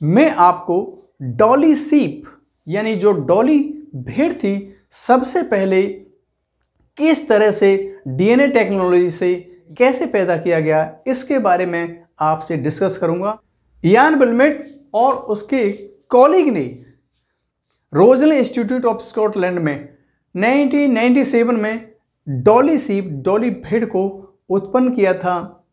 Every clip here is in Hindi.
मैं आपको डॉली सीप यानी जो डॉली भेड़ थी सबसे पहले किस तरह से डीएनए टेक्नोलॉजी से कैसे पैदा किया गया इसके बारे में आपसे डिस्कस करूंगा। इयान बिलमेट और उसके कॉलीग ने रोजल इंस्टीट्यूट ऑफ स्कॉटलैंड में 1997 में डॉली सीप डॉली भेड़ को उत्पन्न किया था,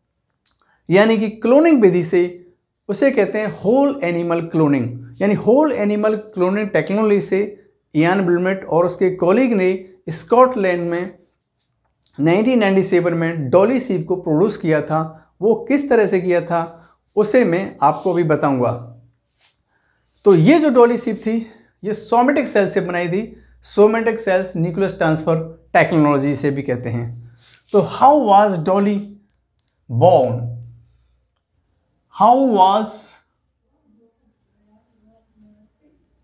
यानी कि क्लोनिंग विधि से। उसे कहते हैं होल एनिमल क्लोनिंग, यानी होल एनिमल क्लोनिंग टेक्नोलॉजी से इयान बिलमेट और उसके कॉलीग ने स्कॉटलैंड में 1997 में डॉली सीप को प्रोड्यूस किया था। वो किस तरह से किया था उसे मैं आपको भी बताऊंगा। तो ये जो डॉली सीप थी ये सोमेटिक सेल से बनाई थी। Somatic cells nucleus transfer technology से भी कहते हैं। तो how was Dolly born? How was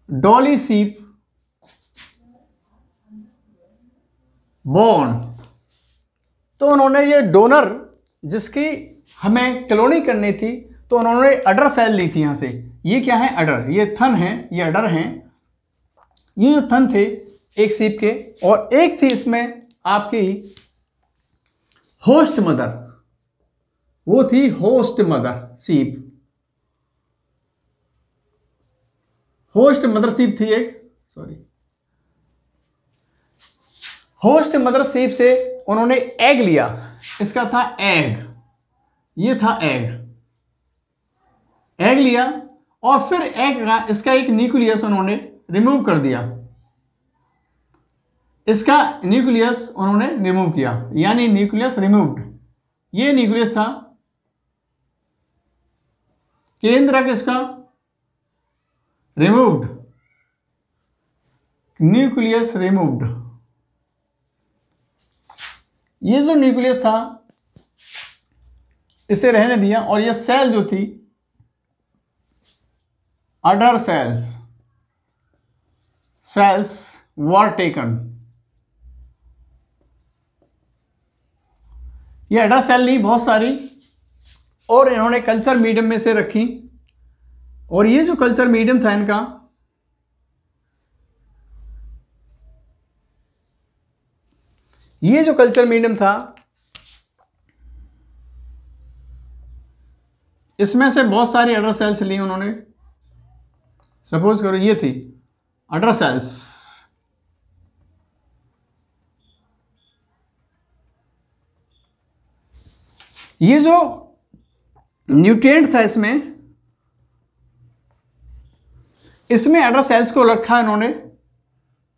Dolly sheep born? तो उन्होंने ये डोनर जिसकी हमें क्लोनिंग करनी थी तो उन्होंने अडर सेल ली थी। यहां से ये क्या है? अडर। ये थन है, ये अडर हैं। ये जो थन थे एक सीप के, और एक थी इसमें आपकी होस्ट मदर, वो थी होस्ट मदर सीप। होस्ट मदर सीप थी एक, सॉरी, होस्ट मदर सीप से उन्होंने एग लिया। इसका था एग, ये था एग। एग लिया और फिर एग का इसका एक न्यूक्लियस उन्होंने रिमूव कर दिया। इसका न्यूक्लियस उन्होंने रिमूव किया, यानी न्यूक्लियस रिमूव्ड। ये न्यूक्लियस था केंद्रक, इसका रिमूव्ड, न्यूक्लियस रिमूव्ड। ये जो न्यूक्लियस था इसे रहने दिया, और ये सेल जो थी अडर सेल्स वर टेकन। ये अडर सेल ली बहुत सारी, और इन्होंने कल्चर मीडियम में से रखी। और ये जो कल्चर मीडियम था इनका, ये जो कल्चर मीडियम था इसमें से बहुत सारी अडर सेल्स ली उन्होंने। सपोज करो ये थी अडर सेल्स। ये जो न्यूट्रिएंट था इसमें अडर सेल्स को रखा इन्होंने।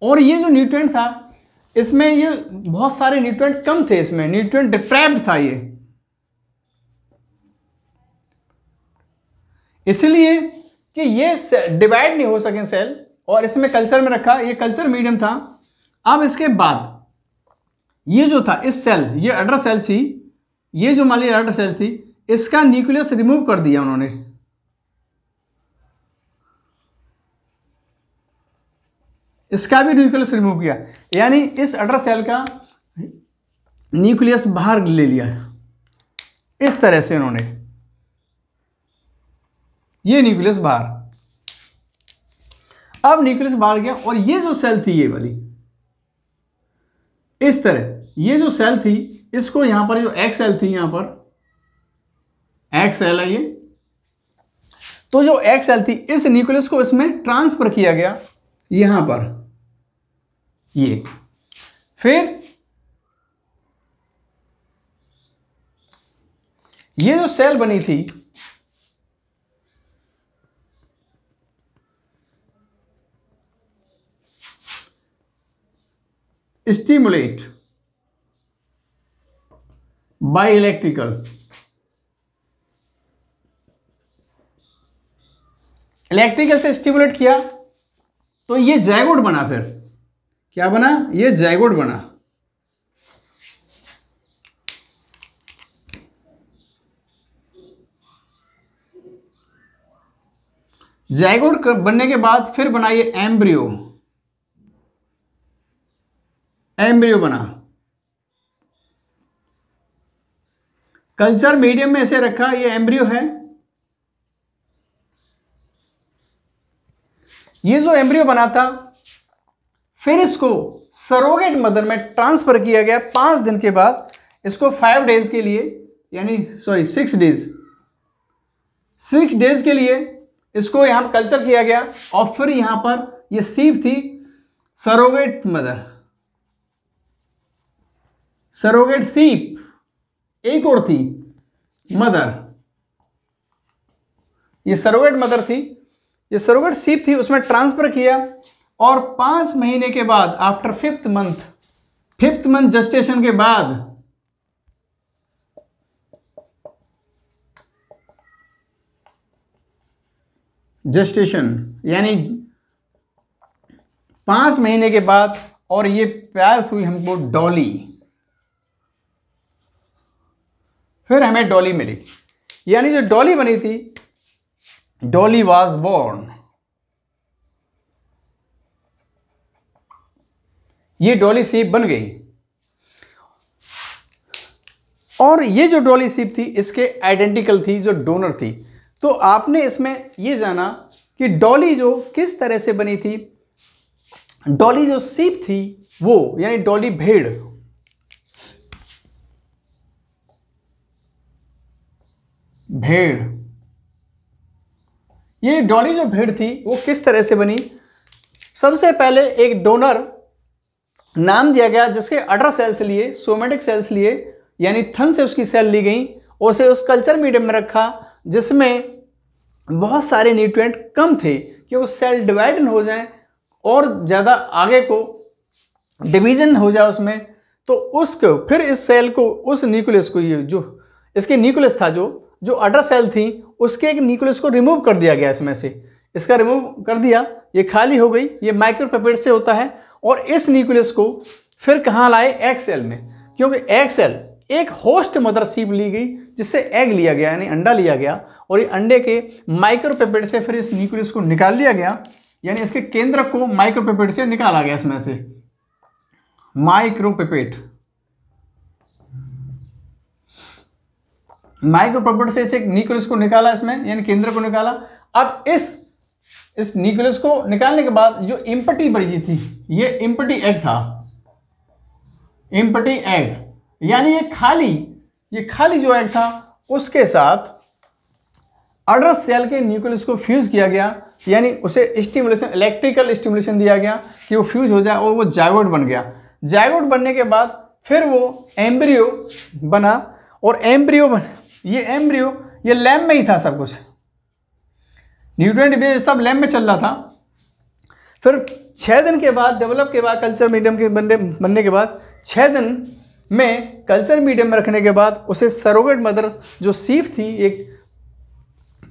और ये जो न्यूट्रिएंट था इसमें ये बहुत सारे न्यूट्रिएंट कम थे, इसमें न्यूट्रिएंट डिप्राइव्ड था ये, इसलिए कि ये डिवाइड नहीं हो सके सेल, और इसमें कल्चर में रखा। ये कल्चर मीडियम था। अब इसके बाद ये जो था इस सेल, ये अडर सेल थी, ये जो मान लीजिए अडर सेल थी, इसका न्यूक्लियस रिमूव कर दिया उन्होंने। इसका भी न्यूक्लियस रिमूव किया, यानी इस अडर सेल का न्यूक्लियस बाहर ले लिया। इस तरह से उन्होंने, ये न्यूक्लियस बाहर, अब न्यूक्लियस बाहर गया। और ये जो सेल थी ये वाली, इस तरह ये जो सेल थी, इसको यहां पर जो एग सेल थी, यहां पर एग सेल है ये, तो जो एग सेल थी इस न्यूक्लियस को इसमें ट्रांसफर किया गया यहां पर। ये फिर ये जो सेल बनी थी, स्टिमुलेट बाय इलेक्ट्रिकल, इलेक्ट्रिकल से स्टिमुलेट किया तो ये जायगोट बना। फिर क्या बना? ये जायगोट बना। जायगोट बनने के बाद फिर बना ये एम्ब्रियो, एम्ब्रियो बना। कल्चर मीडियम में ऐसे रखा, ये एम्ब्रियो है। ये जो एम्ब्रियो बना था फिर इसको सरोगेट मदर में ट्रांसफर किया गया 5 दिन के बाद। इसको 5 डेज के लिए यानी 6 डेज के लिए इसको यहाँ पर कल्चर किया गया और फिर यहाँ पर ये सीप थी सरोगेट मदर, सरोगेट सीप, एक और थी मदर, ये सरोगेट मदर थी, ये सरोगेट सीप थी, उसमें ट्रांसफर किया और 5 महीने के बाद आफ्टर 5th मंथ जेस्टेशन के बाद जेस्टेशन यानी 5 महीने के बाद और ये प्यार हुई हमको डॉली, फिर हमें डॉली मिली, यानी जो डॉली बनी थी, डॉली वाज बोर्न। ये डॉली सीप बन गई और ये जो डॉली सीप थी इसके आइडेंटिकल थी जो डोनर थी। तो आपने इसमें ये जाना कि डॉली जो किस तरह से बनी थी। डॉली जो सीप थी वो यानी डॉली भेड़, ये डॉली जो भेड़ थी वो किस तरह से बनी। सबसे पहले एक डोनर नाम दिया गया जिसके अडर सेल्स लिए, सोमेटिक सेल्स लिए, यानी थन से उसकी सेल ली गई और उसे उस कल्चर मीडियम में रखा जिसमें बहुत सारे न्यूट्रिएंट कम थे कि वो सेल डिवाइड हो जाए और ज़्यादा आगे को डिवीजन हो जाए उसमें। तो उसको फिर इस सेल को, उस न्यूक्लियस को, ये जो इसके न्यूक्लियस था, जो अडर सेल थी उसके एक न्यूक्लियस को रिमूव कर दिया गया इसमें से, इसका रिमूव कर दिया, ये खाली हो गई। ये माइक्रोपेपेट से होता है और इस न्यूक्लियस को फिर कहाँ लाए, एग सेल में, क्योंकि एग सेल एक होस्ट मदर सीप ली गई जिससे एग लिया गया यानी अंडा लिया गया और ये अंडे के माइक्रोपेपेट से फिर इस न्यूक्लियस को निकाल दिया गया, यानी इसके केंद्र को माइक्रोपेपेट से निकाला गया इसमें से, माइक्रोपेपेट से इसे न्यूक्लियस को निकाला इसमें, यानी केंद्र को निकाला। अब इस न्यूक्लियस को निकालने के बाद जो इम्पटी बची थी, ये इम्पटी एग था, इम्पटी एग, यानी ये खाली जो एग था उसके साथ अडर सेल के न्यूक्लियस को फ्यूज किया गया, यानी उसे स्टिमुलेशन, इलेक्ट्रिकल स्टिमुलेशन दिया गया कि वो फ्यूज हो जाए और वो जायगोट बन गया। जायगोट बनने के बाद फिर वो एम्ब्रियो बना और ये लैब में ही था, सब कुछ न्यूट्रिएंट सब लैब में चल रहा था। फिर 6 दिन के बाद डेवलप के बाद, कल्चर मीडियम के बनने के बाद 6 दिन में कल्चर मीडियम में रखने के बाद उसे सरोगेट मदर जो सीप थी, एक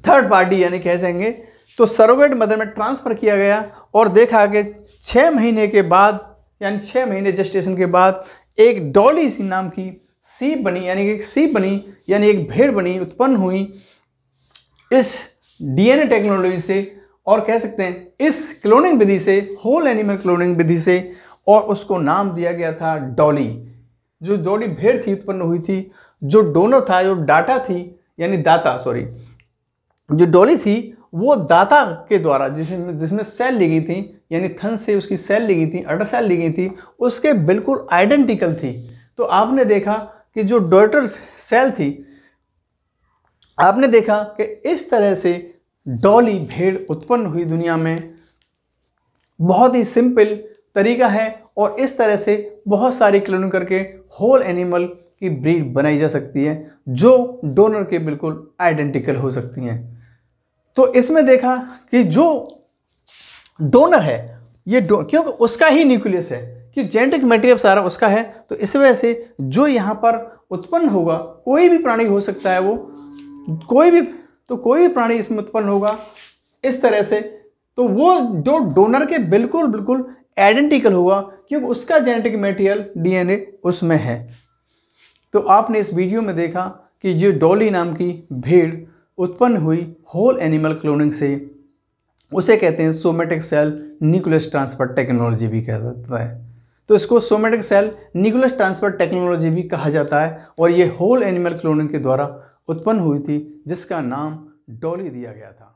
थर्ड पार्टी यानी कह सकेंगे, तो सरोगेट मदर में ट्रांसफ़र किया गया और देखा कि 6 महीने के बाद, यानी 6 महीने जेस्टेशन के बाद एक डॉली सी नाम की सीप बनी, यानी एक सीप बनी, यानी एक भेड़ बनी, उत्पन्न हुई इस डीएनए टेक्नोलॉजी से, और कह सकते हैं इस क्लोनिंग विधि से, होल एनिमल क्लोनिंग विधि से, और उसको नाम दिया गया था डॉली। जो डॉली भेड़ थी उत्पन्न हुई थी, जो डोनर था, जो डाटा थी यानी दाता, जो डॉली थी वो दाता के द्वारा जिसमें सेल ली गई थी, यानी थन से उसकी सेल ली गई थी, अडर सेल ली गई थी, उसके बिल्कुल आइडेंटिकल थी। तो आपने देखा कि जो डॉटर सेल थी, आपने देखा कि इस तरह से डॉली भेड़ उत्पन्न हुई दुनिया में। बहुत ही सिंपल तरीका है और इस तरह से बहुत सारी क्लोनिंग करके होल एनिमल की ब्रीड बनाई जा सकती है जो डोनर के बिल्कुल आइडेंटिकल हो सकती हैं। तो इसमें देखा कि जो डोनर है ये क्योंकि उसका ही न्यूक्लियस है, कि जेनेटिक मटेरियल सारा उसका है, तो इस वजह से जो यहाँ पर उत्पन्न होगा, कोई भी प्राणी हो सकता है, वो कोई भी प्राणी इसमें उत्पन्न होगा इस तरह से, तो वो जो डोनर के बिल्कुल आइडेंटिकल होगा क्योंकि उसका जेनेटिक मटेरियल डीएनए उसमें है। तो आपने इस वीडियो में देखा कि जो डॉली नाम की भेड़ उत्पन्न हुई होल एनिमल क्लोनिंग से, उसे कहते हैं somatic cell nucleus transfer technology भी कहा जाता है। तो इसको somatic cell nucleus transfer technology भी कहा जाता है और ये होल एनिमल क्लोनिंग के द्वारा उत्पन्न हुई थी जिसका नाम डॉली दिया गया था।